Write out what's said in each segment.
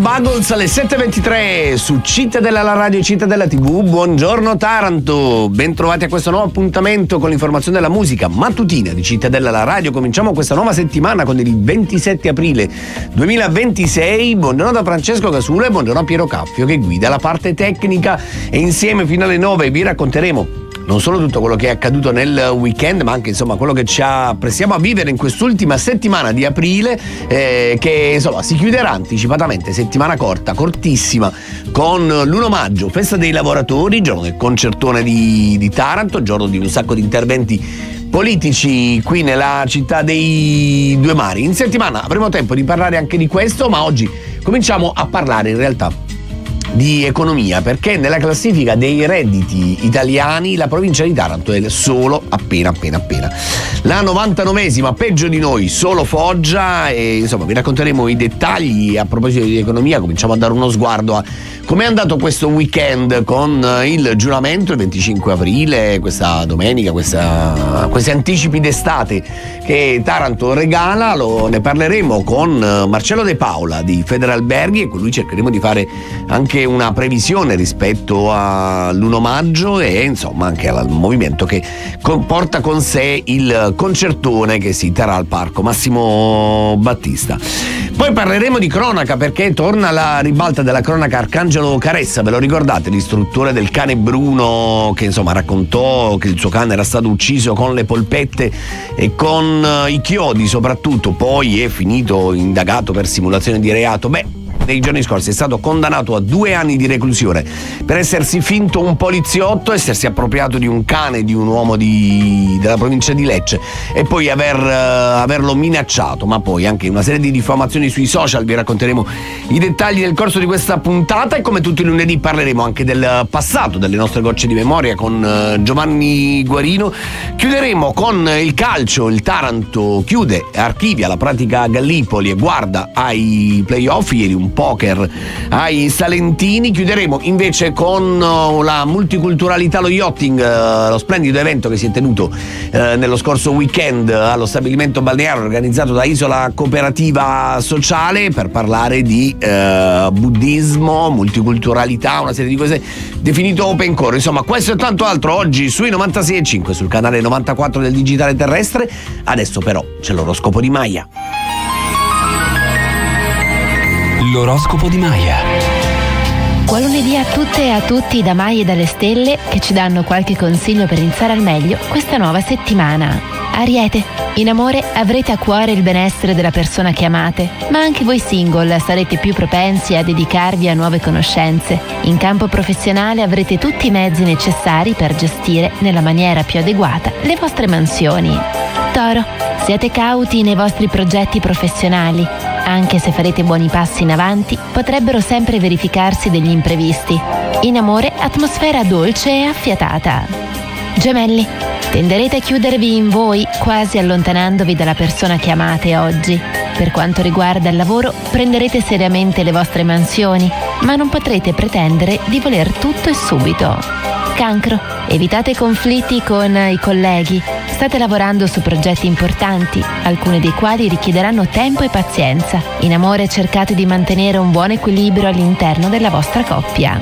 Buggles alle 7.23 su Cittadella la radio e Cittadella TV. Buongiorno Taranto, ben trovati a questo nuovo appuntamento con l'informazione della musica mattutina di Cittadella la radio. Cominciamo questa nuova settimana con il 27 aprile 2026. Buongiorno da Francesco Casula e buongiorno a Piero Caffio che guida la parte tecnica, e insieme fino alle 9 vi racconteremo non solo tutto quello che è accaduto nel weekend, ma anche insomma quello che ci apprestiamo a vivere in quest'ultima settimana di aprile, che insomma si chiuderà anticipatamente, settimana corta, cortissima, con l'1 maggio, festa dei lavoratori, giorno del concertone di Taranto, giorno di un sacco di interventi politici qui nella città dei due mari. In settimana avremo tempo di parlare anche di questo, ma oggi cominciamo a parlare in realtà di economia, perché nella classifica dei redditi italiani la provincia di Taranto è solo appena la 99esima, peggio di noi solo Foggia, e insomma vi racconteremo i dettagli. A proposito di economia, cominciamo a dare uno sguardo a come è andato questo weekend con il giuramento il 25 aprile, questa domenica, questi anticipi d'estate che Taranto regala. Ne parleremo con Marcello De Paola di Federalberghi, e con lui cercheremo di fare anche una previsione rispetto all'1 maggio e insomma anche al movimento che porta con sé il concertone che si terrà al Parco Massimo Battista. Poi parleremo di cronaca, perché torna la ribalta della cronaca Arcangelo Caressa. Ve lo ricordate, l'istruttore del cane Bruno, che insomma raccontò che il suo cane era stato ucciso con le polpette e con i chiodi soprattutto, poi è finito indagato per simulazione di reato. Nei giorni scorsi è stato condannato a 2 anni di reclusione per essersi finto un poliziotto, essersi appropriato di un cane di un uomo della provincia di Lecce e poi averlo minacciato, ma poi anche una serie di diffamazioni sui social. Vi racconteremo i dettagli nel corso di questa puntata, e come tutti i lunedì parleremo anche del passato, delle nostre gocce di memoria con Giovanni Guarino. Chiuderemo con il calcio. Il Taranto archivia la pratica a Gallipoli e guarda ai playoff, ieri un poker ai Salentini. Chiuderemo invece con la multiculturalità, lo yachting, lo splendido evento che si è tenuto nello scorso weekend allo stabilimento balneare organizzato da Isola Cooperativa Sociale, per parlare di buddismo, multiculturalità, una serie di cose, definito open core. Insomma, questo e tanto altro oggi sui 96.5 sul canale 94 del digitale terrestre. Adesso però c'è l'oroscopo di Maya. L'oroscopo di Maya. Buon lunedì a tutte e a tutti da Maya e dalle stelle, che ci danno qualche consiglio per iniziare al meglio questa nuova settimana. Ariete, in amore avrete a cuore il benessere della persona che amate, ma anche voi single sarete più propensi a dedicarvi a nuove conoscenze. In campo professionale avrete tutti i mezzi necessari per gestire nella maniera più adeguata le vostre mansioni. Toro, siate cauti nei vostri progetti professionali. Anche se farete buoni passi in avanti, potrebbero sempre verificarsi degli imprevisti. In amore, atmosfera dolce e affiatata. Gemelli, tenderete a chiudervi in voi, quasi allontanandovi dalla persona che amate oggi. Per quanto riguarda il lavoro, prenderete seriamente le vostre mansioni, ma non potrete pretendere di voler tutto e subito. Cancro, evitate conflitti con i colleghi. State lavorando su progetti importanti, alcuni dei quali richiederanno tempo e pazienza. In amore cercate di mantenere un buon equilibrio all'interno della vostra coppia.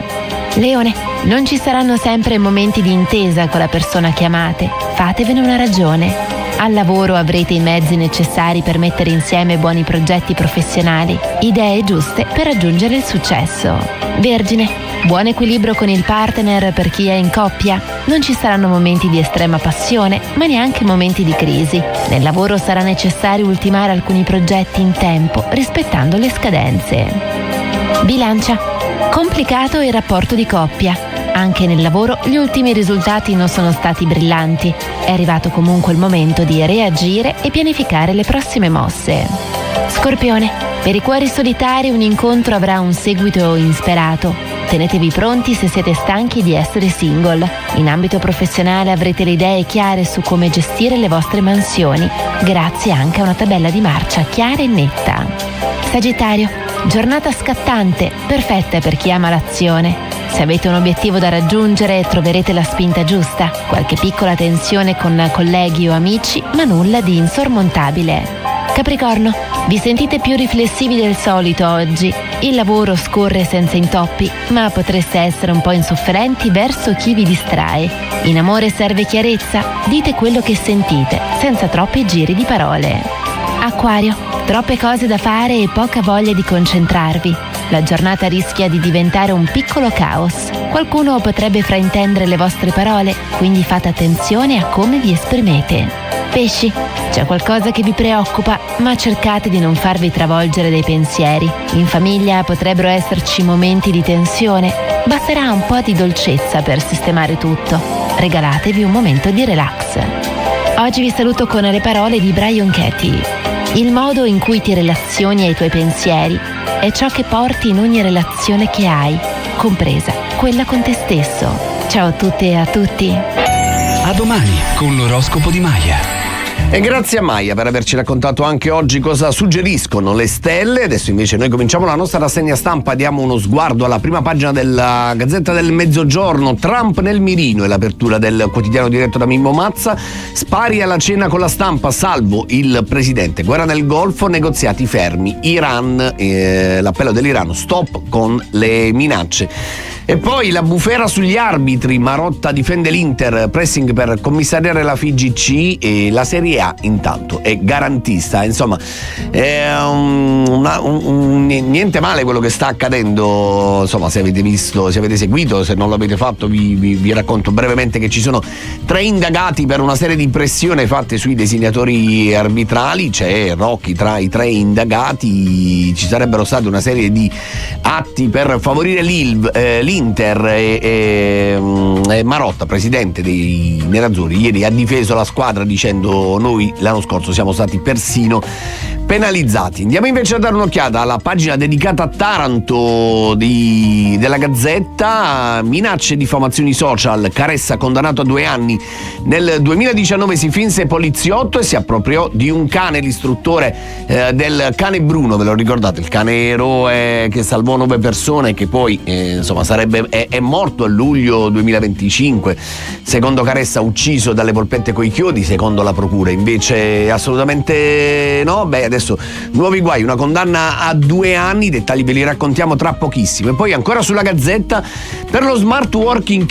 Leone, non ci saranno sempre momenti di intesa con la persona che amate, fatevene una ragione. Al lavoro avrete i mezzi necessari per mettere insieme buoni progetti professionali, idee giuste per raggiungere il successo. Vergine, buon equilibrio con il partner per chi è in coppia. Non ci saranno momenti di estrema passione, ma neanche momenti di crisi. Nel lavoro sarà necessario ultimare alcuni progetti in tempo, rispettando le scadenze. Bilancia, complicato il rapporto di coppia. Anche nel lavoro gli ultimi risultati non sono stati brillanti. È arrivato comunque il momento di reagire e pianificare le prossime mosse. Scorpione, per i cuori solitari un incontro avrà un seguito insperato. Tenetevi pronti se siete stanchi di essere single. In ambito professionale avrete le idee chiare su come gestire le vostre mansioni, grazie anche a una tabella di marcia chiara e netta. Sagittario, giornata scattante, perfetta per chi ama l'azione. Se avete un obiettivo da raggiungere, troverete la spinta giusta. Qualche piccola tensione con colleghi o amici, ma nulla di insormontabile. Capricorno, vi sentite più riflessivi del solito oggi. Il lavoro scorre senza intoppi, ma potreste essere un po' insofferenti verso chi vi distrae. In amore serve chiarezza, dite quello che sentite, senza troppi giri di parole. Acquario, troppe cose da fare e poca voglia di concentrarvi. La giornata rischia di diventare un piccolo caos. Qualcuno potrebbe fraintendere le vostre parole, quindi fate attenzione a come vi esprimete. Pesci, c'è qualcosa che vi preoccupa, ma cercate di non farvi travolgere dai pensieri. In famiglia potrebbero esserci momenti di tensione, basterà un po' di dolcezza per sistemare tutto. Regalatevi un momento di relax. Oggi vi saluto con le parole di Brian Katie. Il modo in cui ti relazioni ai tuoi pensieri è ciò che porti in ogni relazione che hai, compresa quella con te stesso. Ciao a tutte e a tutti. A domani con l'oroscopo di Maya. E grazie a Maya per averci raccontato anche oggi cosa suggeriscono le stelle. Adesso invece noi cominciamo la nostra rassegna stampa, diamo uno sguardo alla prima pagina della Gazzetta del Mezzogiorno. Trump nel mirino è l'apertura del quotidiano diretto da Mimmo Mazza. Spari alla cena con la stampa, salvo il presidente. Guerra nel Golfo, negoziati fermi. Iran, l'appello dell'Iran, stop con le minacce. E poi la bufera sugli arbitri, Marotta difende l'Inter, pressing per commissariare la FIGC e la Serie A intanto è garantista. Insomma, è niente male quello che sta accadendo. Insomma, se avete visto, se avete seguito, se non l'avete fatto vi racconto brevemente che ci sono 3 indagati per una serie di pressioni fatte sui designatori arbitrali. C'è Rocchi tra i 3 indagati, ci sarebbero state una serie di atti per favorire l'Inter e Marotta, presidente dei Nerazzurri, ieri ha difeso la squadra dicendo: noi l'anno scorso siamo stati persino penalizzati. Andiamo invece a dare un'occhiata alla pagina dedicata a Taranto della Gazzetta. Minacce e diffamazioni social, Caressa condannato a 2 anni. Nel 2019 si finse poliziotto e si appropriò di un cane, l'istruttore del cane Bruno, ve lo ricordate, il cane eroe che salvò 9 persone, che poi insomma è morto a luglio 2025, secondo Caressa ucciso dalle polpette coi chiodi, secondo la procura invece assolutamente no. Adesso nuovi guai, una condanna a 2 anni, i dettagli ve li raccontiamo tra pochissimo. E poi ancora sulla Gazzetta, per lo smart working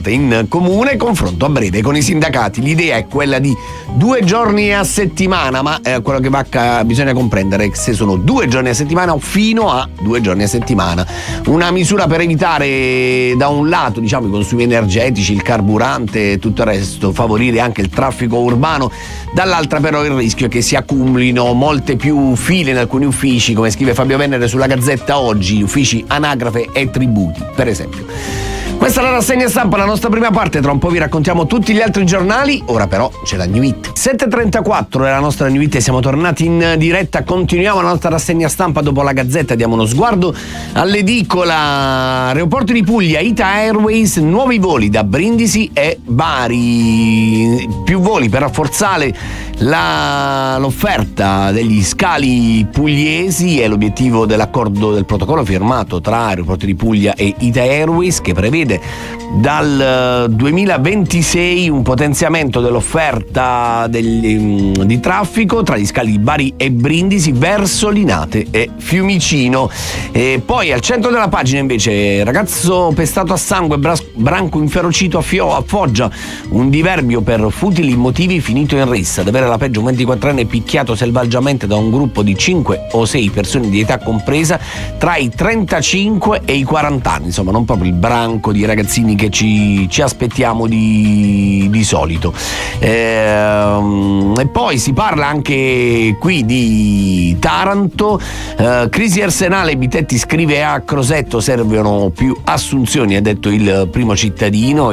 in comune, confronto a breve con i sindacati. L'idea è quella di 2 giorni a settimana, ma quello che bisogna comprendere è che se sono 2 giorni a settimana o fino a 2 giorni a settimana. Una misura per evitare da un lato i consumi energetici, il carburante e tutto il resto, favorire anche il traffico urbano, dall'altra però il rischio è che si accumulino molte più file in alcuni uffici, come scrive Fabio Venere sulla Gazzetta oggi, uffici anagrafe e tributi per esempio. Questa è la rassegna stampa, la nostra prima parte, tra un po' vi raccontiamo tutti gli altri giornali, ora però c'è la New Hit. 7.34 è la nostra New Hit e siamo tornati in diretta, continuiamo la nostra rassegna stampa dopo la Gazzetta, diamo uno sguardo all'edicola. Aeroporti di Puglia, Ita Airways, nuovi voli da Brindisi e Bari, più voli per rafforzare l'offerta degli scali pugliesi è l'obiettivo dell'accordo del protocollo firmato tra Aeroporti di Puglia e Ita Airways, che prevede dal 2026 un potenziamento dell'offerta di traffico tra gli scali di Bari e Brindisi verso Linate e Fiumicino. E poi al centro della pagina invece, ragazzo pestato a sangue, branco inferocito a Foggia, un diverbio per futili motivi finito in rissa. Ad avere la peggio un 24enne picchiato selvaggiamente da un gruppo di 5 o 6 persone di età compresa tra i 35 e i 40 anni, insomma non proprio il branco di ragazzini che ci aspettiamo di solito. E poi si parla anche qui di Taranto, crisi arsenale, Bitetti scrive a Crosetto, servono più assunzioni, ha detto il primo cittadino,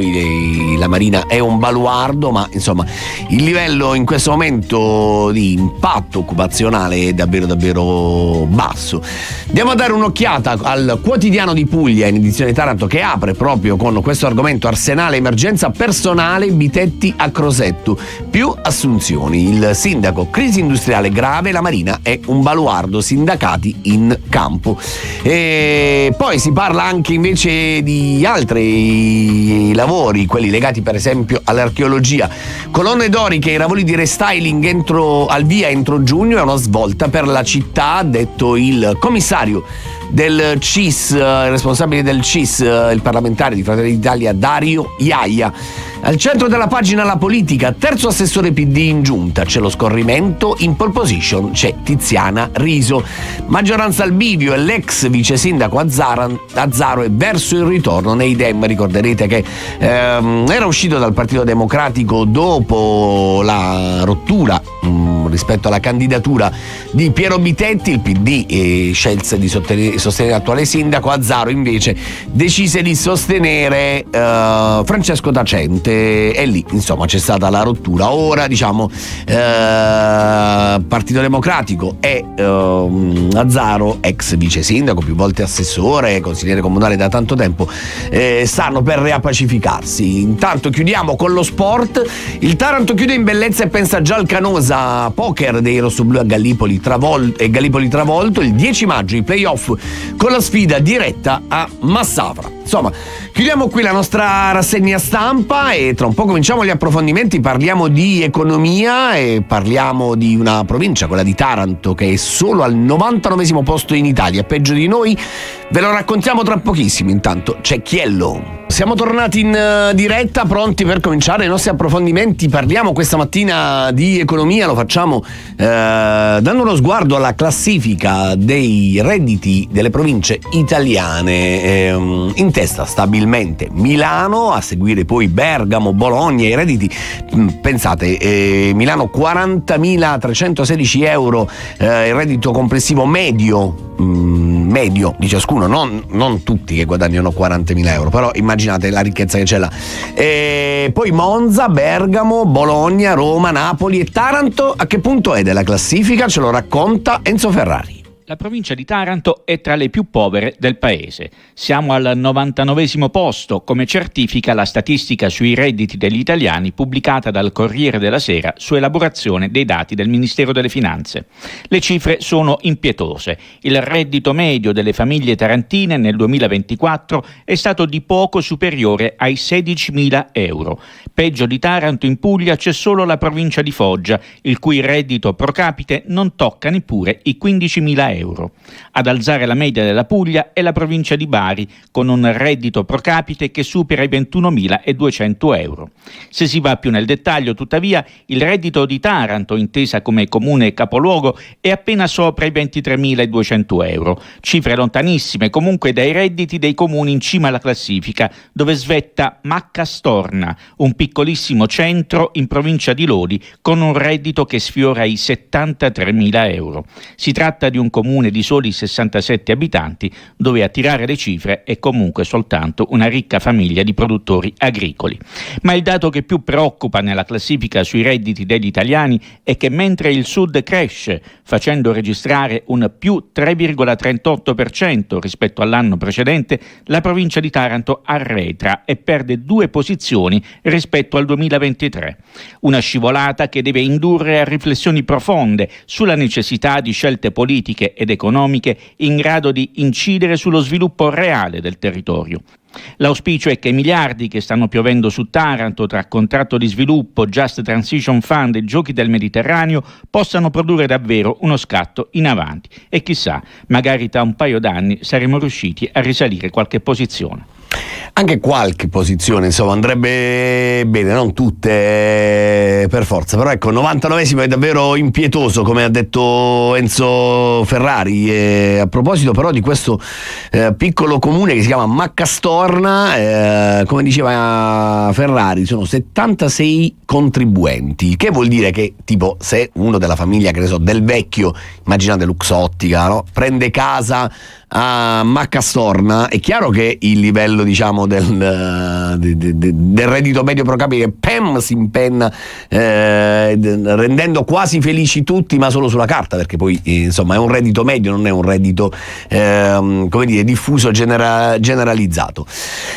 la Marina è un baluardo, ma insomma il livello in questo momento di impatto occupazionale è davvero basso. Andiamo a dare un'occhiata al quotidiano di Puglia in edizione Taranto, che apre proprio proprio con questo argomento: Arsenale, emergenza personale, Bitetti a Crosetto, più assunzioni. Il sindaco: crisi industriale grave, la Marina è un baluardo, sindacati in campo. E poi si parla anche invece di altri lavori, quelli legati per esempio all'archeologia. Colonne doriche e lavori di restyling al via entro giugno, è una svolta per la città, ha detto il commissario del CIS, il responsabile del CIS, il parlamentare di Fratelli d'Italia Dario Iaia. Al centro della pagina la politica, terzo assessore PD in giunta, c'è lo scorrimento, in pole position c'è Tiziana Riso. Maggioranza al bivio e l'ex vice sindaco Azzaro è verso il ritorno nei Dem. Ricorderete che era uscito dal Partito Democratico dopo la rottura rispetto alla candidatura di Piero Bitetti. Il PD scelse di sostenere l'attuale sindaco, Azzaro invece decise di sostenere Francesco Tacente, e lì insomma c'è stata la rottura. Ora diciamo Partito Democratico e Azzaro, ex vice sindaco, più volte assessore, consigliere comunale da tanto tempo, stanno per riappacificarsi. Intanto chiudiamo con lo sport. Il Taranto chiude in bellezza e pensa già al Canosa Poker dei rossoblù a Gallipoli travolto. Il 10 maggio i playoff con la sfida diretta a Massafra. Insomma, chiudiamo qui la nostra rassegna stampa e tra un po' cominciamo gli approfondimenti. Parliamo di economia e parliamo di una provincia, quella di Taranto, che è solo al 99esimo posto in Italia, peggio di noi. Ve lo raccontiamo tra pochissimo. Intanto c'è Chiello. Siamo tornati in diretta, pronti per cominciare i nostri approfondimenti. Parliamo questa mattina di economia, lo facciamo dando uno sguardo alla classifica dei redditi delle province italiane. In testa stabilmente Milano, a seguire poi Bergamo, Bologna. I redditi, pensate, Milano 40.316 euro, il reddito complessivo medio di ciascuno, non tutti che guadagnano 40.000 euro, però immaginate la ricchezza che c'è là. E poi Monza, Bergamo, Bologna, Roma, Napoli e Taranto. A che punto è della classifica? Ce lo racconta Enzo Ferrari. La provincia di Taranto è tra le più povere del paese. Siamo al 99esimo posto, come certifica la statistica sui redditi degli italiani pubblicata dal Corriere della Sera su elaborazione dei dati del Ministero delle Finanze. Le cifre sono impietose. Il reddito medio delle famiglie tarantine nel 2024 è stato di poco superiore ai 16.000 euro. Peggio di Taranto in Puglia c'è solo la provincia di Foggia, il cui reddito pro capite non tocca neppure i 15.000 euro. Ad alzare la media della Puglia è la provincia di Bari, con un reddito pro capite che supera i 21.200 euro. Se si va più nel dettaglio, tuttavia, il reddito di Taranto, intesa come comune capoluogo, è appena sopra i 23.200 euro, cifre lontanissime comunque dai redditi dei comuni in cima alla classifica, dove svetta Maccastorna, un piccolissimo centro in provincia di Lodi, con un reddito che sfiora i 73.000 euro. Si tratta di un comune di soli 67 abitanti, dove a tirare le cifre è comunque soltanto una ricca famiglia di produttori agricoli. Ma il dato che più preoccupa nella classifica sui redditi degli italiani è che mentre il Sud cresce, facendo registrare un più 3,38% rispetto all'anno precedente, la provincia di Taranto arretra e perde 2 posizioni rispetto al 2023. Una scivolata che deve indurre a riflessioni profonde sulla necessità di scelte politiche ed economiche in grado di incidere sullo sviluppo reale del territorio. L'auspicio è che i miliardi che stanno piovendo su Taranto tra contratto di sviluppo, Just Transition Fund e Giochi del Mediterraneo possano produrre davvero uno scatto in avanti e chissà, magari tra un paio d'anni saremo riusciti a risalire qualche posizione. Anche qualche posizione, insomma, andrebbe bene, non tutte per forza, però ecco, 99esimo è davvero impietoso, come ha detto Enzo Ferrari. A proposito però di questo piccolo comune che si chiama Maccastorna, come diceva Ferrari, sono 76 contribuenti, che vuol dire che tipo se uno della famiglia, che ne so, del vecchio, immaginate Luxottica, no? Prende casa a Maccastorna, è chiaro che il livello, diciamo, diciamo del reddito medio pro capite, si impenna rendendo quasi felici tutti, ma solo sulla carta, perché poi insomma è un reddito medio, non è un reddito come dire diffuso, generalizzato.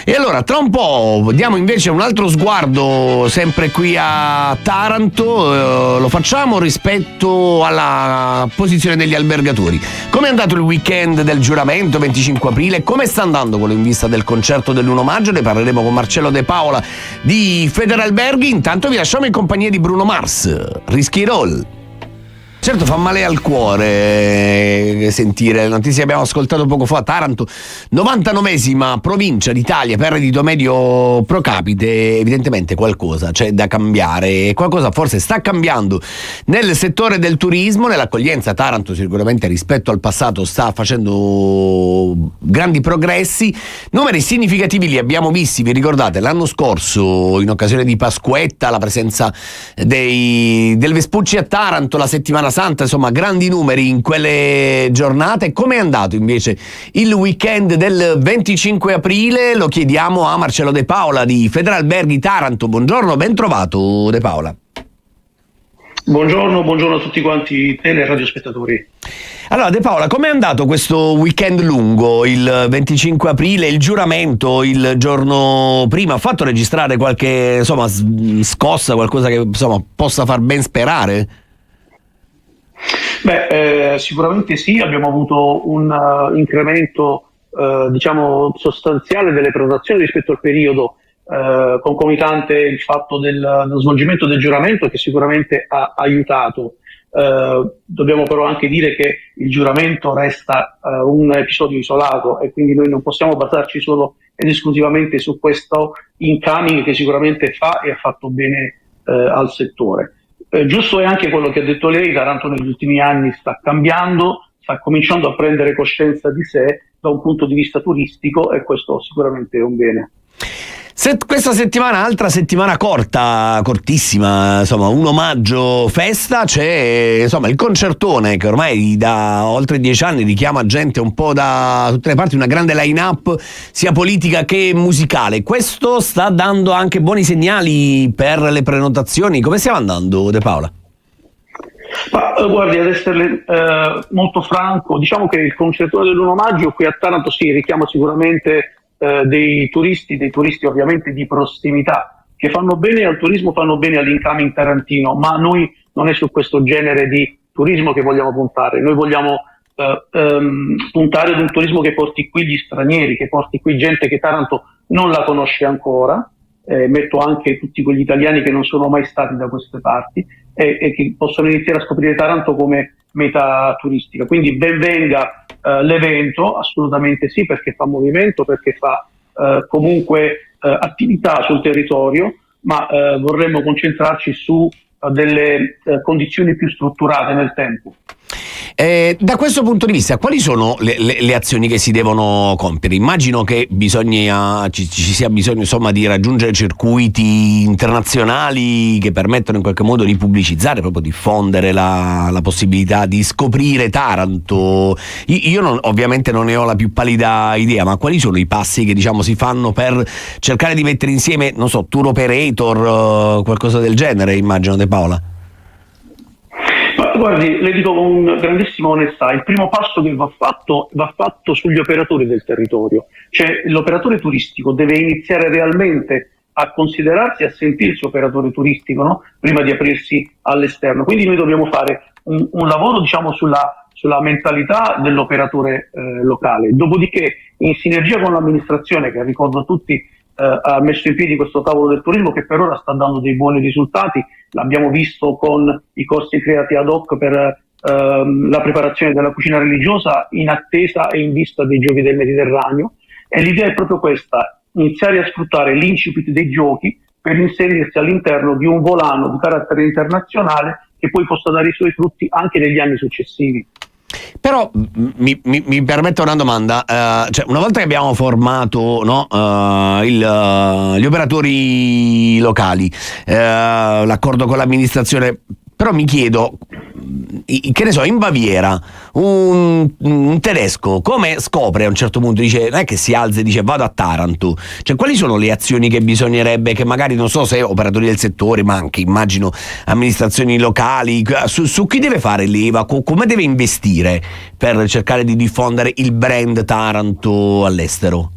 E allora tra un po' diamo invece un altro sguardo sempre qui a Taranto, lo facciamo rispetto alla posizione degli albergatori. Come è andato il weekend del giuramento 25 aprile? Come sta andando quello in vista del concerto dell'1 maggio? Ne parleremo con Marcello De Paola di Federalberghi. Intanto vi lasciamo in compagnia di Bruno Mars, Risky Roll. Certo, fa male al cuore sentire le notizie che abbiamo ascoltato poco fa. Taranto, 99esima provincia d'Italia per reddito medio pro capite. Evidentemente qualcosa c'è da cambiare, qualcosa forse sta cambiando nel settore del turismo, nell'accoglienza. Taranto sicuramente rispetto al passato sta facendo grandi progressi, numeri significativi li abbiamo visti, vi ricordate l'anno scorso in occasione di Pasquetta, la presenza del Vespucci a Taranto, la settimana santa, insomma grandi numeri in quelle giornate. Come è andato invece il weekend del 25 aprile? Lo chiediamo a Marcello De Paola di Federalberghi Taranto. Buongiorno, ben trovato De Paola. Buongiorno a tutti quanti tele e radiospettatori. Allora De Paola, com'è andato questo weekend lungo, il 25 aprile, il giuramento il giorno prima? Ha fatto registrare qualche scossa, qualcosa che possa far ben sperare? Sicuramente sì, abbiamo avuto un incremento sostanziale delle prenotazioni rispetto al periodo concomitante il fatto dello svolgimento del giuramento, che sicuramente ha aiutato. Dobbiamo però anche dire che il giuramento resta un episodio isolato e quindi noi non possiamo basarci solo ed esclusivamente su questo incoming che sicuramente fa e ha fatto bene al settore. Giusto è anche quello che ha detto lei, Taranto negli ultimi anni sta cambiando, sta cominciando a prendere coscienza di sé da un punto di vista turistico e questo sicuramente è un bene. Questa settimana, altra settimana cortissima, 1 maggio festa, c'è il concertone che ormai da oltre 10 anni richiama gente un po' da tutte le parti, una grande line-up sia politica che musicale. Questo sta dando anche buoni segnali per le prenotazioni. Come stiamo andando, De Paola? Guardi, ad essere molto franco, diciamo che il concertone dell'1 maggio qui a Taranto richiama sicuramente dei turisti ovviamente di prossimità che fanno bene al turismo, fanno bene all'incoming tarantino, ma noi non è su questo genere di turismo che vogliamo puntare. Noi vogliamo puntare ad un turismo che porti qui gli stranieri, che porti qui gente che Taranto non la conosce ancora, metto anche tutti quegli italiani che non sono mai stati da queste parti e che possono iniziare a scoprire Taranto come meta turistica. Quindi ben venga l'evento, assolutamente sì, perché fa movimento, perché fa comunque attività sul territorio, ma vorremmo concentrarci su delle condizioni più strutturate nel tempo. Da questo punto di vista, quali sono le azioni che si devono compiere? Immagino che ci sia bisogno di raggiungere circuiti internazionali che permettono in qualche modo di pubblicizzare, proprio diffondere la possibilità di scoprire Taranto. Io ovviamente non ne ho la più pallida idea, ma quali sono i passi che si fanno per cercare di mettere insieme, tour operator, qualcosa del genere, immagino, De Paola? Guardi, le dico con grandissima onestà, il primo passo che va fatto sugli operatori del territorio, cioè l'operatore turistico deve iniziare realmente a considerarsi, a sentirsi operatore turistico, no? Prima di aprirsi all'esterno. Quindi noi dobbiamo fare un lavoro sulla mentalità dell'operatore locale, dopodiché in sinergia con l'amministrazione, che ricordo a tutti ha messo in piedi questo tavolo del turismo che per ora sta dando dei buoni risultati. L'abbiamo visto con i corsi creati ad hoc per la preparazione della cucina religiosa in attesa e in vista dei giochi del Mediterraneo, e l'idea è proprio questa: iniziare a sfruttare l'incipit dei giochi per inserirsi all'interno di un volano di carattere internazionale che poi possa dare i suoi frutti anche negli anni successivi. Però mi permetto una domanda, una volta che abbiamo formato gli operatori locali, l'accordo con l'amministrazione, però mi chiedo, che ne so, in Baviera un tedesco come scopre a un certo punto, dice, non è che si alza e dice vado a Taranto, cioè quali sono le azioni che bisognerebbe, che magari non so se operatori del settore, ma anche immagino amministrazioni locali, su chi deve fare leva, come deve investire per cercare di diffondere il brand Taranto all'estero?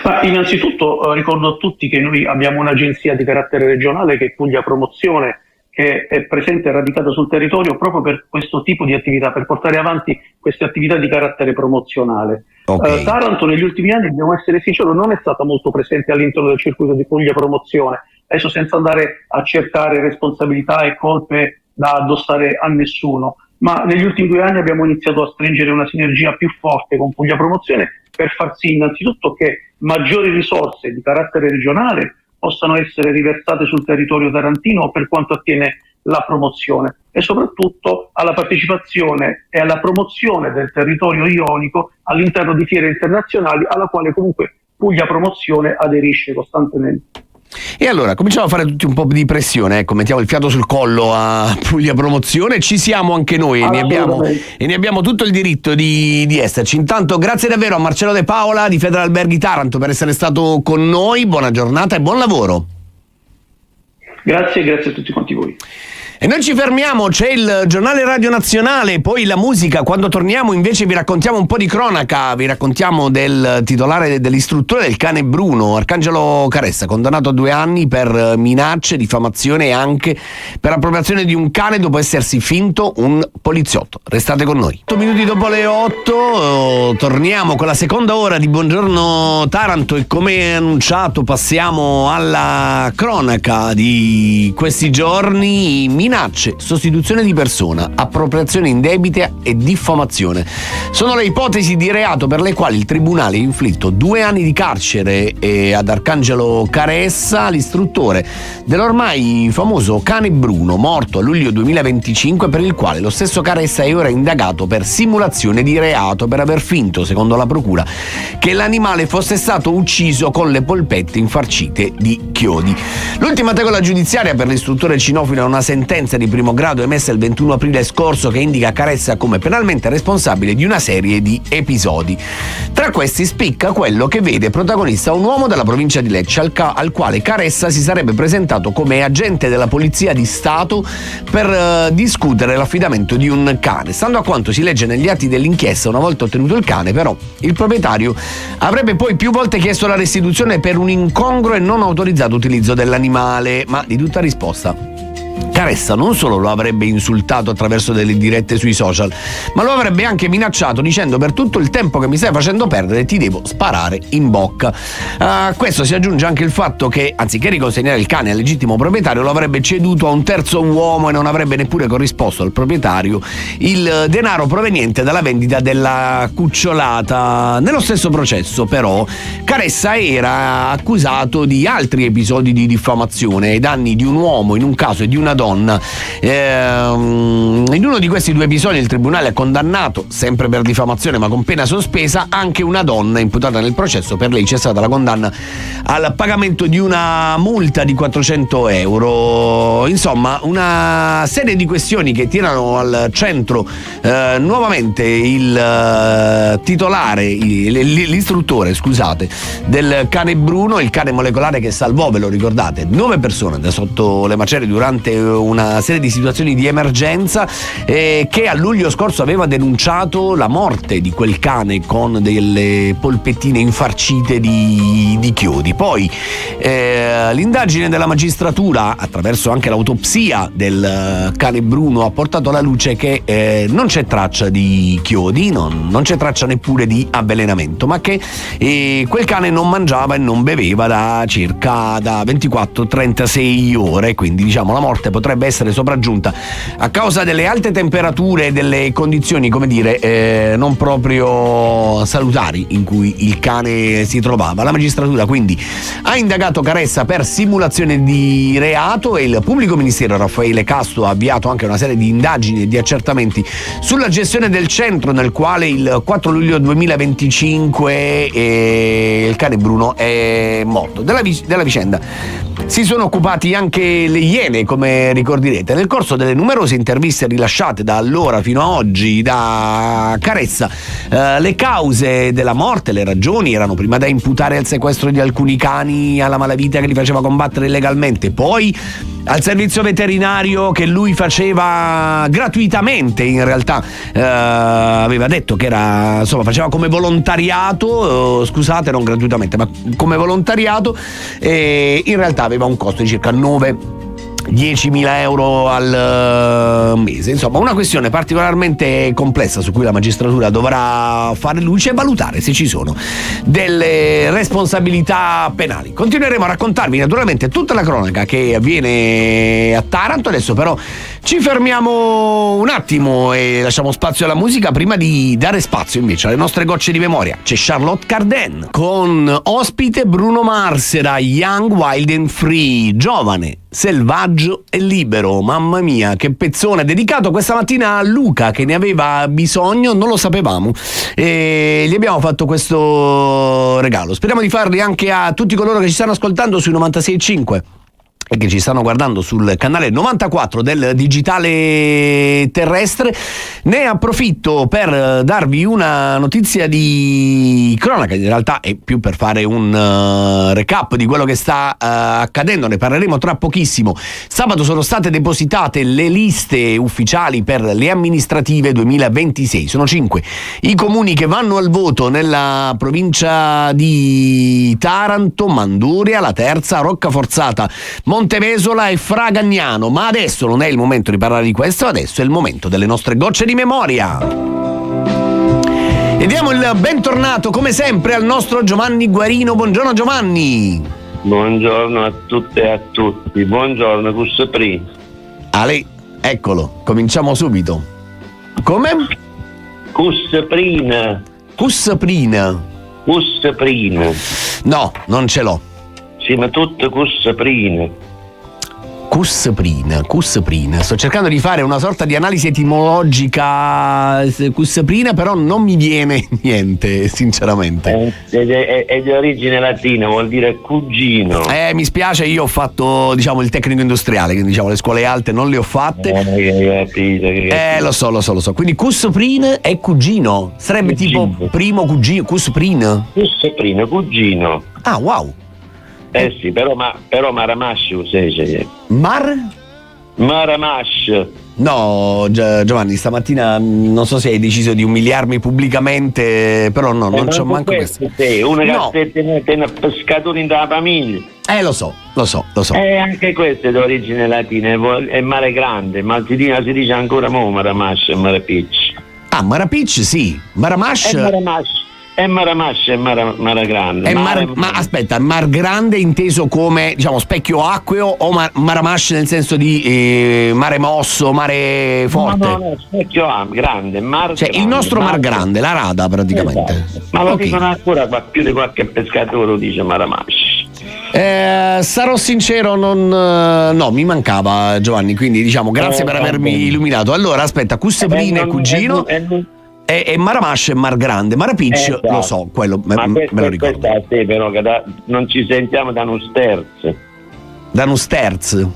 Ma innanzitutto ricordo a tutti che noi abbiamo un'agenzia di carattere regionale che è Puglia Promozione, che è presente e radicata sul territorio proprio per questo tipo di attività, per portare avanti queste attività di carattere promozionale. Okay. Taranto negli ultimi anni, dobbiamo essere sinceri, non è stata molto presente all'interno del circuito di Puglia Promozione, adesso senza andare a cercare responsabilità e colpe da addossare a nessuno, ma negli ultimi 2 anni abbiamo iniziato a stringere una sinergia più forte con Puglia Promozione per far sì innanzitutto che maggiori risorse di carattere regionale possano essere riversate sul territorio tarantino per quanto attiene la promozione e soprattutto alla partecipazione e alla promozione del territorio ionico all'interno di fiere internazionali alla quale comunque Puglia Promozione aderisce costantemente. E allora cominciamo a fare tutti un po' di pressione, ecco, mettiamo il fiato sul collo a Puglia Promozione, ci siamo anche noi e ne abbiamo tutto il diritto di esserci. Intanto grazie davvero a Marcello De Paola di Federalberghi Taranto per essere stato con noi, buona giornata e buon lavoro. Grazie a tutti quanti voi. E noi ci fermiamo, c'è il giornale radio nazionale, poi la musica. Quando torniamo invece vi raccontiamo un po' di cronaca, vi raccontiamo del titolare dell'istruttore del cane Bruno, Arcangelo Caressa, condannato a 2 anni per minacce, diffamazione e anche per appropriazione di un cane dopo essersi finto un poliziotto. Restate con noi. 8 minuti dopo le 8 torniamo con la seconda ora di Buongiorno Taranto e come annunciato passiamo alla cronaca di questi giorni. Minacce, sostituzione di persona, appropriazione indebita e diffamazione. Sono le ipotesi di reato per le quali il tribunale ha inflitto 2 anni di carcere ad Arcangelo Caressa, l'istruttore dell'ormai famoso cane Bruno, morto a luglio 2025, per il quale lo stesso Caressa è ora indagato per simulazione di reato per aver finto, secondo la procura, che l'animale fosse stato ucciso con le polpette infarcite di chiodi. L'ultima tegola giudiziaria per l'istruttore cinofilo è una sentenza di primo grado emessa il 21 aprile scorso che indica Caressa come penalmente responsabile di una serie di episodi. Tra questi spicca quello che vede protagonista un uomo della provincia di Lecce al quale Caressa si sarebbe presentato come agente della Polizia di Stato per discutere l'affidamento di un cane. Stando a quanto si legge negli atti dell'inchiesta, una volta ottenuto il cane, però, il proprietario avrebbe poi più volte chiesto la restituzione per un incongruo e non autorizzato utilizzo dell'animale, ma di tutta risposta Caressa non solo lo avrebbe insultato attraverso delle dirette sui social, ma lo avrebbe anche minacciato dicendo: per tutto il tempo che mi stai facendo perdere ti devo sparare in bocca. A questo si aggiunge anche il fatto che, anziché riconsegnare il cane al legittimo proprietario, lo avrebbe ceduto a un terzo uomo e non avrebbe neppure corrisposto al proprietario il denaro proveniente dalla vendita della cucciolata. Nello stesso processo, però, Caressa era accusato di altri episodi di diffamazione ai danni di un uomo in un caso e di una donna. In uno di questi 2 episodi il tribunale ha condannato, sempre per diffamazione ma con pena sospesa, anche una donna imputata nel processo. Per lei c'è stata la condanna al pagamento di una multa di 400 euro. Insomma, una serie di questioni che tirano al centro nuovamente il titolare, l'istruttore, scusate, del cane Bruno, il cane molecolare che salvò, ve lo ricordate, 9 persone da sotto le macerie durante una serie di situazioni di emergenza, che a luglio scorso aveva denunciato la morte di quel cane con delle polpettine infarcite di chiodi. Poi l'indagine della magistratura, attraverso anche l'autopsia del cane Bruno, ha portato alla luce che non c'è traccia di chiodi, non c'è traccia neppure di avvelenamento, ma che quel cane non mangiava e non beveva da circa 24-36 ore, quindi diciamo la morte potrebbe essere sopraggiunta a causa delle alte temperature e delle condizioni, come dire, non proprio salutari in cui il cane si trovava. La magistratura quindi ha indagato Caressa per simulazione di reato e il pubblico ministero Raffaele Casto ha avviato anche una serie di indagini e di accertamenti sulla gestione del centro nel quale il 4 luglio 2025 il cane Bruno è morto. Della vicenda si sono occupati anche le Iene, come ricorderete, nel corso delle numerose interviste rilasciate da allora fino a oggi da Carezza, le cause della morte, le ragioni erano prima da imputare al sequestro di alcuni cani alla malavita che li faceva combattere illegalmente, poi al servizio veterinario che lui faceva gratuitamente, in realtà aveva detto che era, insomma, faceva come volontariato, scusate, non gratuitamente ma come volontariato, e in realtà aveva un costo di circa 10.000 euro al mese. Insomma, una questione particolarmente complessa su cui la magistratura dovrà fare luce e valutare se ci sono delle responsabilità penali. Continueremo a raccontarvi naturalmente tutta la cronaca che avviene a Taranto. Adesso però ci fermiamo un attimo e lasciamo spazio alla musica prima di dare spazio invece alle nostre gocce di memoria. C'è Charlotte Cardin con ospite Bruno Marsera, Young, Wild and Free, giovane, selvaggio e libero. Mamma mia, che pezzone, dedicato questa mattina a Luca che ne aveva bisogno, non lo sapevamo e gli abbiamo fatto questo regalo. Speriamo di farli anche a tutti coloro che ci stanno ascoltando sui 96.5 e che ci stanno guardando sul canale 94 del digitale terrestre. Ne approfitto per darvi una notizia di cronaca, in realtà è più per fare un recap di quello che sta accadendo, ne parleremo tra pochissimo. Sabato sono state depositate le liste ufficiali per le amministrative 2026, sono 5 i comuni che vanno al voto nella provincia di Taranto: Manduria, La Terza, Roccaforzata, Montevesola e Fragagnano. Ma adesso non è il momento di parlare di questo, adesso è il momento delle nostre gocce di memoria. E diamo il bentornato come sempre al nostro Giovanni Guarino. Buongiorno Giovanni. Buongiorno a tutte e a tutti, buongiorno Cussaprin. Ale, eccolo, cominciamo subito. Come? Cussaprin. Cussaprin. Cussaprin. No, non ce l'ho. Sì, ma tutto Cussaprin. Cussaprin. Sto cercando di fare una sorta di analisi etimologica Cussaprin, però non mi viene niente, sinceramente. È di origine latina, vuol dire cugino. Mi spiace, io ho fatto, diciamo, il tecnico industriale, quindi diciamo le scuole alte non le ho fatte. Lo so. Quindi Cussaprin è cugino. Sarebbe cugino. Tipo primo cugino, Cussaprin, cugino. Ah, wow. Sì, però Maramash Maramash. No, Giovanni, stamattina non so se hai deciso di umiliarmi pubblicamente, però no, non c'ho manco questo. Una cassetta in pescatori in della famiglia. Lo so. Anche questo è d'origine latina, è Mare Grande, ma si dice ancora Maramash e Marapicci. Ah, Marapicci sì, Maramash. È Maramash e Mare Grande. Ma aspetta, Mar Grande inteso come, diciamo, specchio acqueo o Maramash nel senso di mare mosso, mare forte? No, specchio grande. Cioè il nostro Mar Grande, la rada praticamente. Esatto. Ma lo dicono ancora più di qualche pescatore lo dice Maramash. Sarò sincero, no, mi mancava Giovanni, quindi diciamo grazie per avermi illuminato. Allora aspetta, Cussaprin è cugino. E Maramash e Mar Grande, Marapicci lo so, quello me lo ricordo. Questa te però che non ci sentiamo da uno sterzo. Da uno sterzo?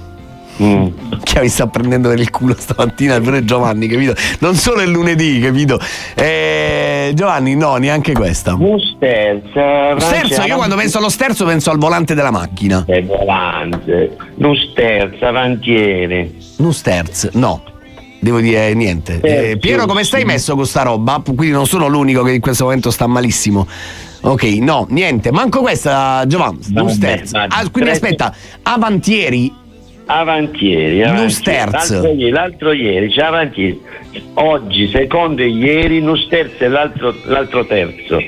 Che mi sta prendendo per il culo stamattina pure Giovanni, capito? Non solo è lunedì, capito? Giovanni, no, neanche questa. Un sterzo, io quando penso allo sterzo penso al volante della macchina. Il volante. Un sterzo, avantiere. Un sterzo, no. Devo dire niente. Piero, come stai messo con sta roba? Quindi non sono l'unico che in questo momento sta malissimo. Ok, no, niente. Manco questa, Giovanni. Non sterzo. Quindi aspetta, avantieri. Non sterzo. L'altro ieri c'è avantieri. Oggi, secondo ieri, non sterzo e l'altro terzo.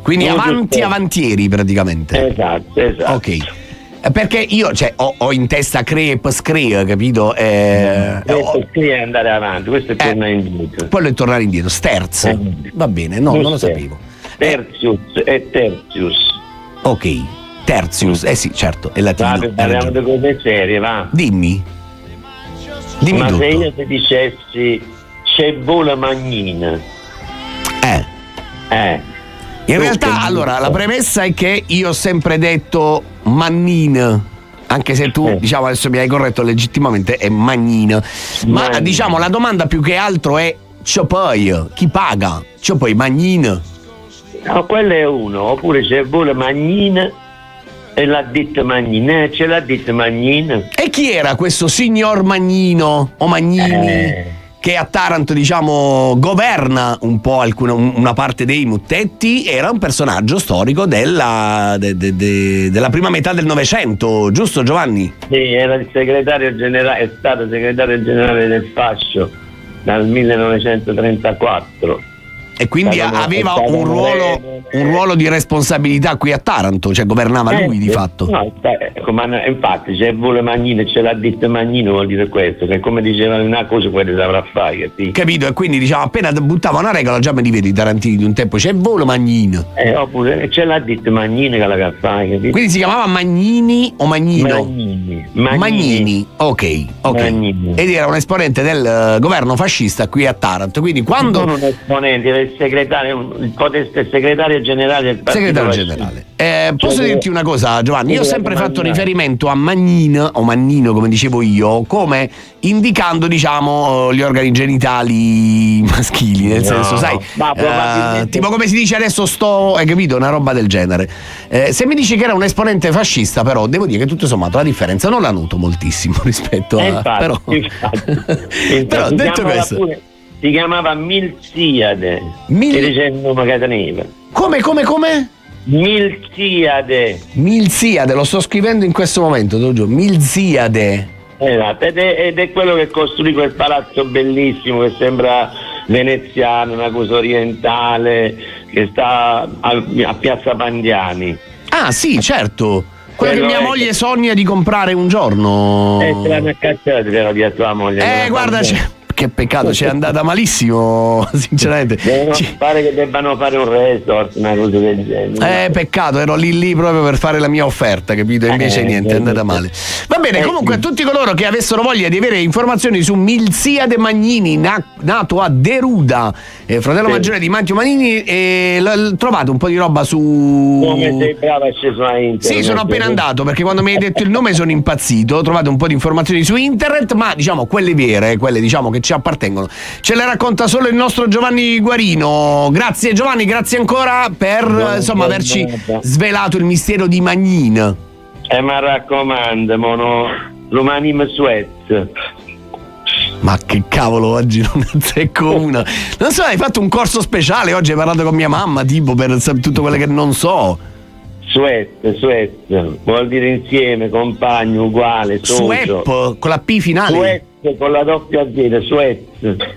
Quindi avantieri praticamente. Esatto. Ok. Perché io ho in testa screa, capito? Questo è andare avanti, questo è tornare indietro. Quello è tornare indietro, sterzo. Va bene, no, non lo sapevo. Tertius e tertius. Ok, tertius, sì, certo, è latino. Parliamo di cose serie, va. Dimmi ma tutto. Se io ti dicessi Cebola Magnina. In realtà, allora, la premessa è che io ho sempre detto Mannina. Anche se tu, diciamo, adesso mi hai corretto legittimamente, è Magnino. Ma diciamo, la domanda più che altro è: c'è poi chi paga? C'è poi Magnino? No, quello è uno, oppure c'è vuole Magnino e l'ha detto Magnino, ce l'ha detto Magnino. E chi era questo signor Magnino o Magnini? Che a Taranto, diciamo, governa un po' una parte dei Muttetti. Era un personaggio storico della prima metà del Novecento, giusto Giovanni? Sì, era il segretario generale, è stato segretario generale del Fascio dal 1934. E quindi aveva un ruolo di responsabilità qui a Taranto, cioè governava lui di fatto. No, infatti se vuole Magnino e ce l'ha detto Magnino vuol dire questo, che come dicevano una cosa poi le saprà fare, capito? Capito? E quindi diciamo appena buttava una regola già mi rivedi i tarantini di un tempo, c'è volo Magnino. Oppure ce l'ha detto Magnino che la fa fare, capito? Quindi si chiamava Magnini o Magnino? Magnini. Ok. Magnini. Ed era un esponente del governo fascista qui a Taranto, quindi quando... Non un esponente, era il segretario, il segretario generale del partito. Segretario generale. Posso dirti una cosa, Giovanni? Io ho sempre fatto riferimento a Magnino, o Mannino come dicevo io, come indicando, diciamo, gli organi genitali maschili, nel senso, sai, tipo come si dice adesso hai capito? Una roba del genere. Se mi dici che era un esponente fascista, però devo dire che tutto sommato la differenza non la noto moltissimo rispetto a... Infatti. Però detto questo... Si chiamava Milziade, che dice il nome che teneva. Come? Milziade, lo sto scrivendo in questo momento, te lo giuro. Milziade. Esatto, ed è quello che costruì quel palazzo bellissimo che sembra veneziano, una cosa orientale, che sta a Piazza Pandiani. Ah sì, certo. Quello che mia moglie sogna di comprare un giorno. Se l'hanno accacciato di tua moglie. Guarda, che peccato, c'è andata malissimo, sinceramente. Pare che debbano fare un resort, una cosa del genere. Peccato, ero lì proprio per fare la mia offerta, capito? Invece niente, è andata male. Va bene, comunque a tutti coloro che avessero voglia di avere informazioni su Milziade Magnini, nato a Deruda, fratello maggiore di Mantio Magnini, trovate un po' di roba su... Come sei bravo, è sceso a internet. Sì, sono appena andato, perché quando mi hai detto il nome sono impazzito. Trovate un po' di informazioni su internet, ma diciamo quelle vere, quelle diciamo che ci appartengono, ce le racconta solo il nostro Giovanni Guarino. Grazie Giovanni, grazie ancora per averci svelato il mistero di Magnin. Mi raccomando, Romanim Suez. Ma che cavolo, oggi non ne azzecco una. Non so, hai fatto un corso speciale oggi, hai parlato con mia mamma tipo per tutto quello che non so. Suez vuol dire insieme, compagno, uguale, socio. Suez con la P finale. Suez con la doppia Z, Suez.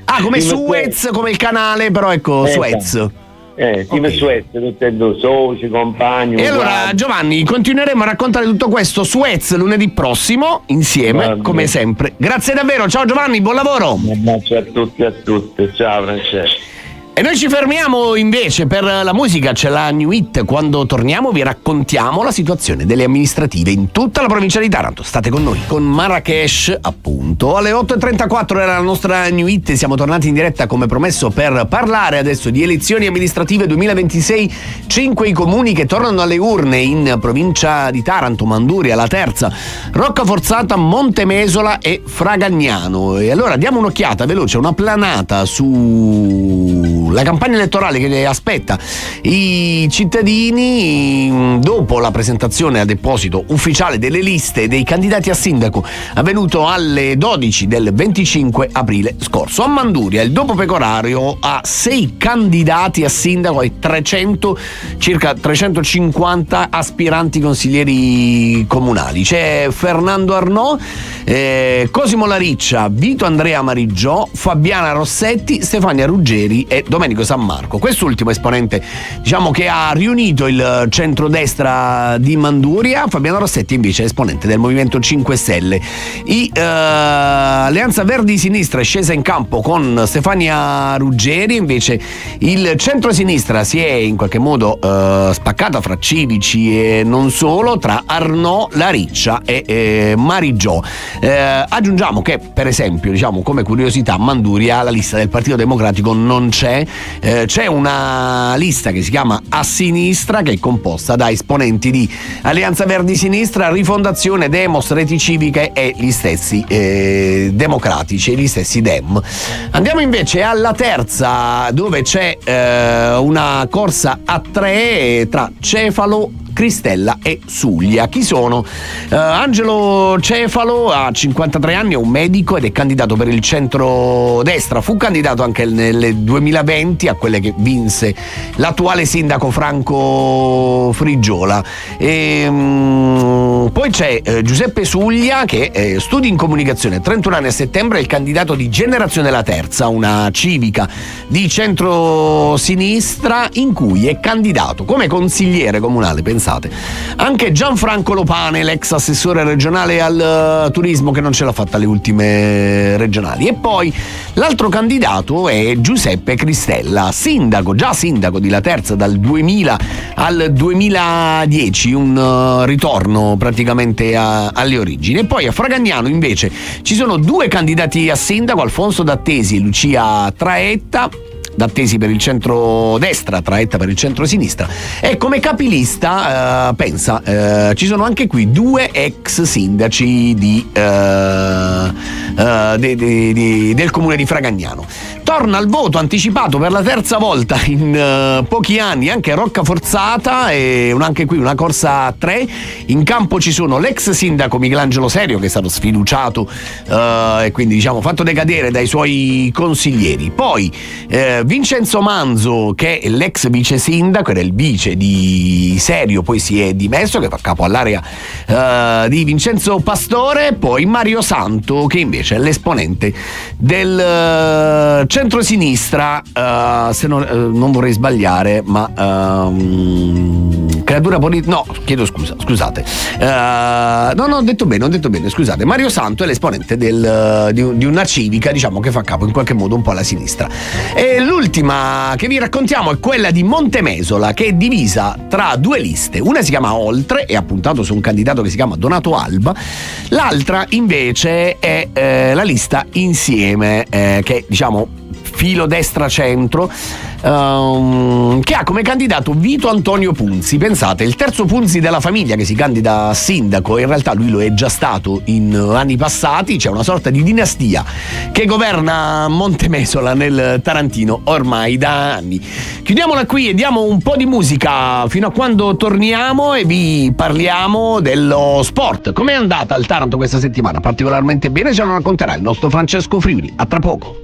Ah, come Suez, come il canale, però ecco, Suez. Team Suez, tutte e due, soci, compagni. E allora Giovanni, continueremo a raccontare tutto questo Suez lunedì prossimo, insieme, come sempre. Grazie davvero, ciao Giovanni, buon lavoro. Un abbraccio a tutti e a tutte, ciao Francesco. E noi ci fermiamo invece per la musica, c'è la New Hit. Quando torniamo vi raccontiamo la situazione delle amministrative in tutta la provincia di Taranto. State con noi, con Marrakesh appunto. Alle 8.34 era la nostra New Hit, siamo tornati in diretta come promesso per parlare adesso di elezioni amministrative 2026. 5 i comuni che tornano alle urne in provincia di Taranto, Manduria, La Terza, Roccaforzata, Montemesola e Fragagnano. E allora diamo un'occhiata veloce, una planata su la campagna elettorale che aspetta i cittadini dopo la presentazione a deposito ufficiale delle liste dei candidati a sindaco avvenuto alle 12 del 25 aprile scorso. A Manduria il dopo pecorario ha 6 candidati a sindaco e circa 350 aspiranti consiglieri comunali. C'è Fernando Arnò, Cosimo Lariccia, Vito Andrea Mariggiò, Fabiana Rossetti, Stefania Ruggeri e Domenico San Marco. Quest'ultimo esponente, diciamo, che ha riunito il centrodestra di Manduria. Fabiano Rossetti invece è esponente del Movimento 5 Stelle. Alleanza Verdi-Sinistra è scesa in campo con Stefania Ruggeri, invece il centro-sinistra si è in qualche modo spaccata fra civici e non solo, tra Arnò, Lariccia e Mariggiò. Aggiungiamo che, per esempio, diciamo come curiosità, a Manduria la lista del Partito Democratico non c'è, c'è una lista che si chiama A Sinistra, che è composta da esponenti di Alleanza Verdi Sinistra, Rifondazione, Demos, Reti Civiche e gli stessi democratici e gli stessi Dem. Andiamo invece alla terza, dove c'è una corsa a tre tra Cefalo, Cristella e Suglia. Chi sono? Angelo Cefalo ha 53 anni, è un medico ed è candidato per il centro-destra. Fu candidato anche nel 2020 a quelle che vinse l'attuale sindaco Franco Frigiola. Poi c'è Giuseppe Suglia, che studi in comunicazione, 31 anni, a settembre è il candidato di Generazione La Terza, una civica di centro-sinistra in cui è candidato come consigliere comunale, pensate, anche Gianfranco Lopane, l'ex assessore regionale al turismo, che non ce l'ha fatta alle ultime regionali. E poi l'altro candidato è Giuseppe Cristella, già sindaco di La Terza dal 2000 al 2010, un ritorno praticamente alle origini. E poi a Fragagnano invece ci sono due candidati a sindaco, Alfonso D'Attesi e Lucia Traetta. D'Attesi per il centro-destra, Traetta per il centro-sinistra, e come capilista ci sono anche qui due ex sindaci del comune di Fragagnano. Torna al voto anticipato per la terza volta in pochi anni anche Rocca Forzata, e anche qui una corsa a tre. In campo ci sono l'ex sindaco Michelangelo Serio, che è stato sfiduciato e quindi diciamo fatto decadere dai suoi consiglieri. Poi Vincenzo Manzo, che è l'ex vice sindaco, era il vice di Serio, poi si è dimesso, che fa capo all'area di Vincenzo Pastore. Poi Mario Santo, che invece è l'esponente del centrosinistra, se non vorrei sbagliare, ma creatura politica, no, chiedo scusa, scusate, no, ho detto bene, scusate. Mario Santo è l'esponente di una civica, diciamo, che fa capo in qualche modo un po' alla sinistra. E l'ultima che vi raccontiamo è quella di Montemesola, che è divisa tra due liste. Una si chiama Oltre, è appuntato su un candidato che si chiama Donato Alba. L'altra invece è la lista Insieme, che diciamo filo destra-centro, che ha come candidato Vito Antonio Punzi. Pensate, il terzo Punzi della famiglia che si candida a sindaco, in realtà lui lo è già stato in anni passati. C'è una sorta di dinastia che governa Montemesola nel Tarantino ormai da anni. Chiudiamola qui e diamo un po' di musica fino a quando torniamo e vi parliamo dello sport. Com'è andata al Taranto questa settimana? Particolarmente bene, ce lo racconterà il nostro Francesco Friuli. A tra poco.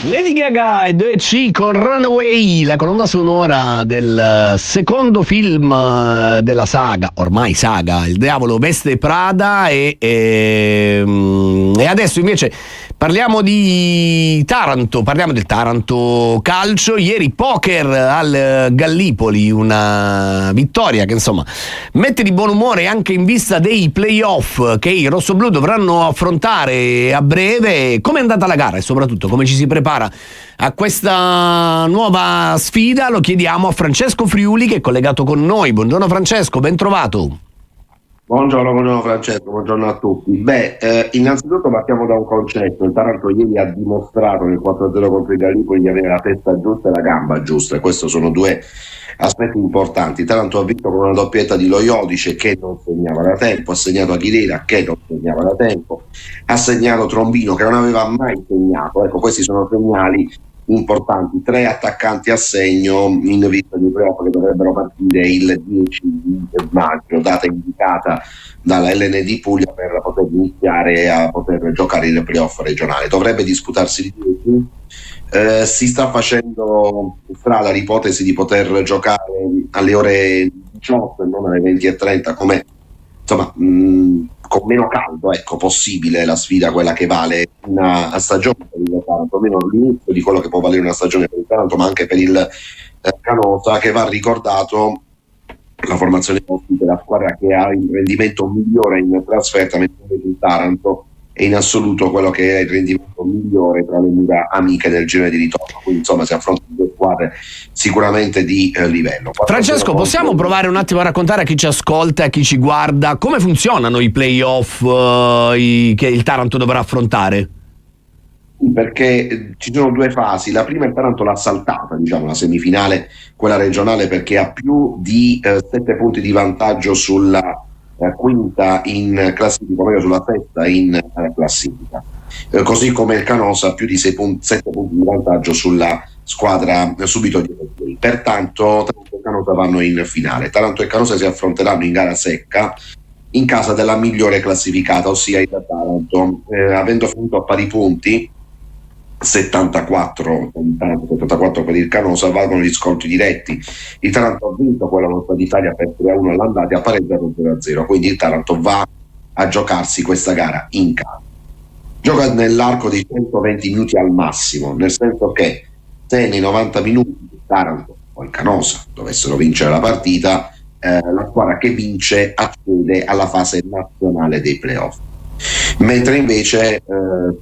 Lady Gaga e 2C con Runaway, la colonna sonora del secondo film della saga, ormai saga, Il diavolo veste Prada e adesso invece parliamo di Taranto, parliamo del Taranto Calcio. Ieri poker al Gallipoli, una vittoria che insomma mette di buon umore anche in vista dei playoff che i rossoblù dovranno affrontare a breve. Come è andata la gara e soprattutto come ci si prepara a questa nuova sfida? Lo chiediamo a Francesco Friuli che è collegato con noi. Buongiorno Francesco, ben trovato. Buongiorno Francesco, buongiorno a tutti. Innanzitutto partiamo da un concetto. Il Taranto ieri ha dimostrato nel 4-0 contro i Gallipoli di avere la testa giusta e la gamba giusta, e questi sono due aspetti importanti. Il Taranto ha vinto con una doppietta di Loiodice che non segnava da tempo, ha segnato Aguilera che non segnava da tempo, ha segnato Trombino che non aveva mai segnato. Ecco, questi sono segnali importanti. 3 attaccanti a segno in vista di playoff che dovrebbero partire il 10 maggio, data indicata dalla LND Puglia per poter iniziare a poter giocare il playoff regionale. Dovrebbe disputarsi il 10. Si sta facendo strada l'ipotesi di poter giocare alle ore 18 e non alle 20:30 come insomma con meno caldo, ecco, possibile la sfida, quella che vale una stagione per il Taranto, almeno l'inizio di quello che può valere una stagione per il Taranto, ma anche per il Canosa, che va ricordato la formazione ospite, la squadra che ha il rendimento migliore in trasferta, mentre il Taranto è in assoluto quello che è il rendimento migliore tra le mura amiche del girone di ritorno. Quindi insomma si affrontano due squadre sicuramente di livello. Francesco, possiamo provare un attimo a raccontare a chi ci ascolta e a chi ci guarda come funzionano i playoff che il Taranto dovrà affrontare? Perché ci sono due fasi. La prima il Taranto l'ha saltata, diciamo, la semifinale, quella regionale, perché ha più di 7 punti di vantaggio sulla quinta in classifica, o meglio sulla sesta in classifica, così come il Canosa ha più di 7 punti di vantaggio sulla squadra subito dietro. Pertanto Taranto e Canosa vanno in finale. Taranto e Canosa si affronteranno in gara secca in casa della migliore classificata, ossia il Taranto, avendo finito a pari punti 74 per il Canosa, valgono gli scontri diretti. Il Taranto ha vinto quella Coppa d'Italia per 3-1 all'andata e ha pareggiato 0-0, quindi il Taranto va a giocarsi questa gara in casa. Gioca nell'arco di 120 minuti al massimo, nel senso che se nei 90 minuti il Taranto o il Canosa dovessero vincere la partita, la squadra che vince accede alla fase nazionale dei playoff. Mentre invece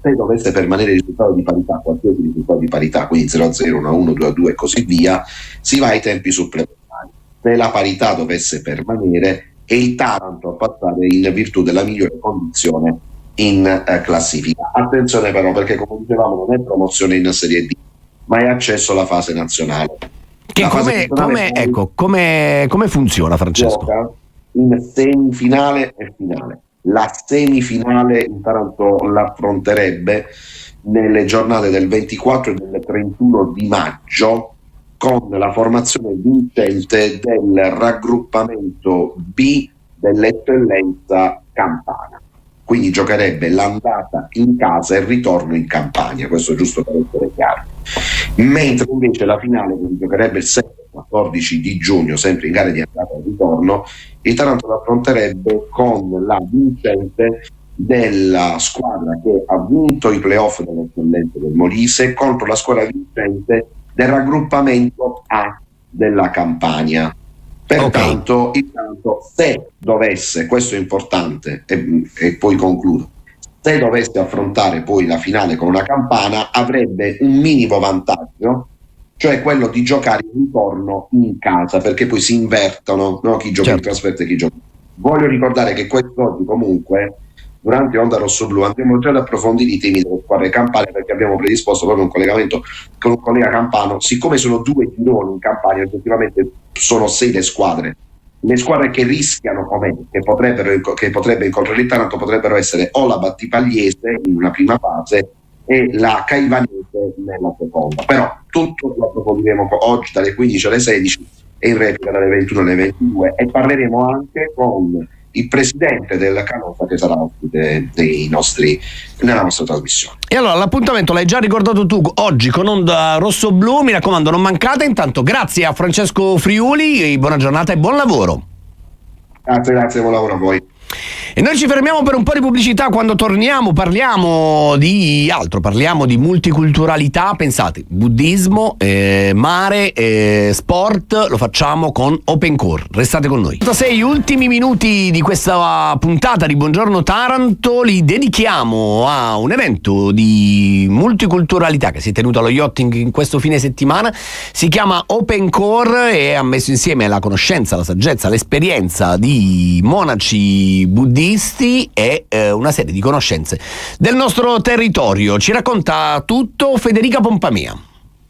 se dovesse permanere il risultato di parità, qualsiasi risultato di parità, quindi 0-0, 1-1, 2-2 e così via, si va ai tempi supplementari. Se la parità dovesse permanere, è il Taranto a passare in virtù della migliore condizione in classifica. Attenzione però, perché come dicevamo non è promozione in Serie D, ma è accesso alla fase nazionale. Che come funziona, Francesco? Gioca in semifinale e finale. La semifinale il Taranto l'affronterebbe nelle giornate del 24 e del 31 di maggio con la formazione vincente del raggruppamento B dell'Eccellenza Campana. Quindi giocherebbe l'andata in casa e il ritorno in Campania, questo giusto per essere chiaro. Mentre invece la finale, che giocherebbe il 7-14 di giugno, sempre in gara di andata e ritorno, il Taranto lo affronterebbe con la vincente della squadra che ha vinto i playoff dell'Eccellenza del Molise contro la squadra vincente del raggruppamento A della Campania. Pertanto il Taranto, se dovesse, questo è importante e poi concludo, se dovesse affrontare poi la finale con una Campana, avrebbe un minimo vantaggio, cioè quello di giocare il ritorno in casa, perché poi si invertono, no? Chi gioca in trasferta e chi gioca. Voglio ricordare che quest'oggi comunque durante Onda Rossoblu andremo già ad approfondire i temi delle squadre campane, perché abbiamo predisposto proprio un collegamento con un collega campano. Siccome sono 2 gironi in Campania, effettivamente sono 6 le squadre che rischiano, che potrebbe incontrare il Taranto, potrebbero essere o la Battipagliese in una prima fase e la Caivanese nella seconda. Però tutto lo approfondiremo oggi dalle 15 alle 16 e in replica dalle 21 alle 22, e parleremo anche con il presidente del Canosa, che sarà ospite nella nostra trasmissione. E allora l'appuntamento l'hai già ricordato tu oggi con Onda Rosso-Blu, mi raccomando non mancate. Intanto grazie a Francesco Friuli, buona giornata e buon lavoro. Grazie, buon lavoro a voi. E noi ci fermiamo per un po' di pubblicità. Quando torniamo parliamo di altro, parliamo di multiculturalità. Pensate, buddismo, mare, sport, lo facciamo con Open Core. Restate con noi. 6 ultimi minuti di questa puntata di Buongiorno Taranto li dedichiamo a un evento di multiculturalità che si è tenuto allo yachting in questo fine settimana. Si chiama Open Core e ha messo insieme la conoscenza, la saggezza, l'esperienza di monaci buddisti e una serie di conoscenze del nostro territorio. Ci racconta tutto Federica Pompamia.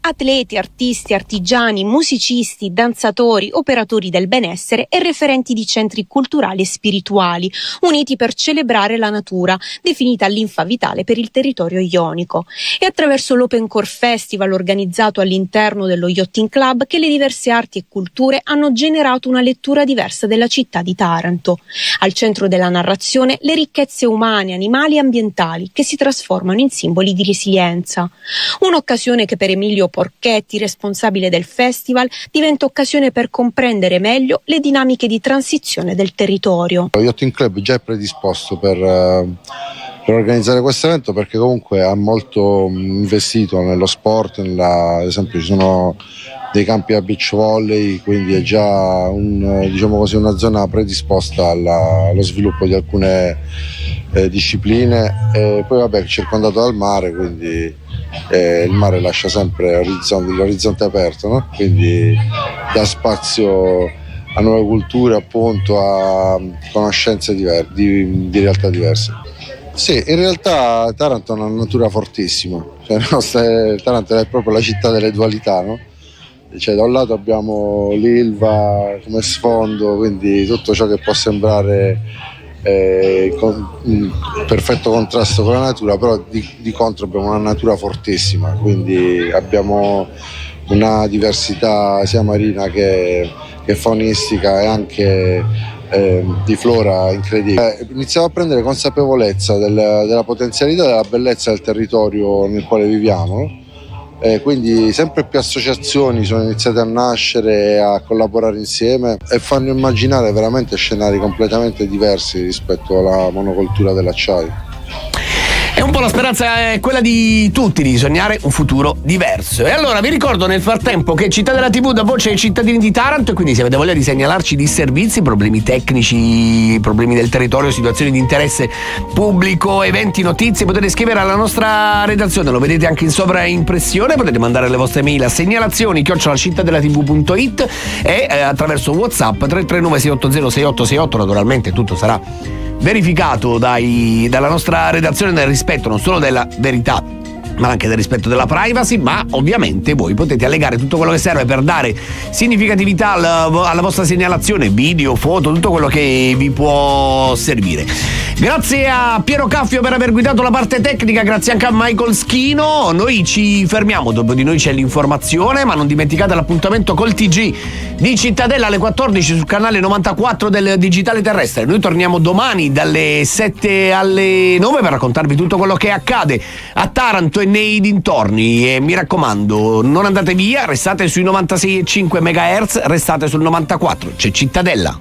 Atleti, artisti, artigiani, musicisti, danzatori, operatori del benessere e referenti di centri culturali e spirituali, uniti per celebrare la natura, definita linfa vitale per il territorio ionico. È attraverso l'Open Core Festival organizzato all'interno dello Yachting Club che le diverse arti e culture hanno generato una lettura diversa della città di Taranto. Al centro della narrazione le ricchezze umane, animali e ambientali che si trasformano in simboli di resilienza. Un'occasione che per Emilio Porchetti, responsabile del festival, diventa occasione per comprendere meglio le dinamiche di transizione del territorio. Lo Yachting Club già è predisposto per organizzare questo evento, perché comunque ha molto investito nello sport, ad esempio ci sono dei campi a beach volley, quindi è già una zona predisposta allo sviluppo di alcune discipline, e poi vabbè è circondato dal mare, quindi il mare lascia sempre l'orizzonte aperto, no? Quindi dà spazio a nuove culture, appunto, a conoscenze di realtà diverse. Sì, in realtà Taranto ha una natura fortissima, Taranto è proprio la città delle dualità, no? Cioè, da un lato abbiamo l'Ilva come sfondo, quindi tutto ciò che può sembrare in perfetto contrasto con la natura, però di contro abbiamo una natura fortissima, quindi abbiamo una diversità sia marina che faunistica e anche di flora incredibile. Iniziamo a prendere consapevolezza della potenzialità e della bellezza del territorio nel quale viviamo, no? Quindi sempre più associazioni sono iniziate a nascere, a collaborare insieme e fanno immaginare veramente scenari completamente diversi rispetto alla monocoltura dell'acciaio. E un po' la speranza è quella di tutti di sognare un futuro diverso. E allora vi ricordo nel frattempo che Città della TV dà voce ai cittadini di Taranto, e quindi se avete voglia di segnalarci disservizi, problemi tecnici, problemi del territorio, situazioni di interesse pubblico, eventi, notizie, potete scrivere alla nostra redazione, lo vedete anche in sovraimpressione, potete mandare le vostre mail a segnalazioni@cittadellatv.it e attraverso WhatsApp 339 680 6868. Naturalmente tutto sarà verificato dalla nostra redazione nel rispetto non solo della verità ma anche del rispetto della privacy, ma ovviamente voi potete allegare tutto quello che serve per dare significatività alla vostra segnalazione, video, foto, tutto quello che vi può servire. Grazie a Piero Caffio per aver guidato la parte tecnica, grazie anche a Michael Schino. Noi ci fermiamo, dopo di noi c'è l'informazione, ma non dimenticate l'appuntamento col TG di Cittadella alle 14 sul canale 94 del Digitale Terrestre. Noi torniamo domani dalle 7 alle 9 per raccontarvi tutto quello che accade a Taranto e nei dintorni, e mi raccomando non andate via, restate sui 96,5 MHz, restate sul 94, c'è Cittadella.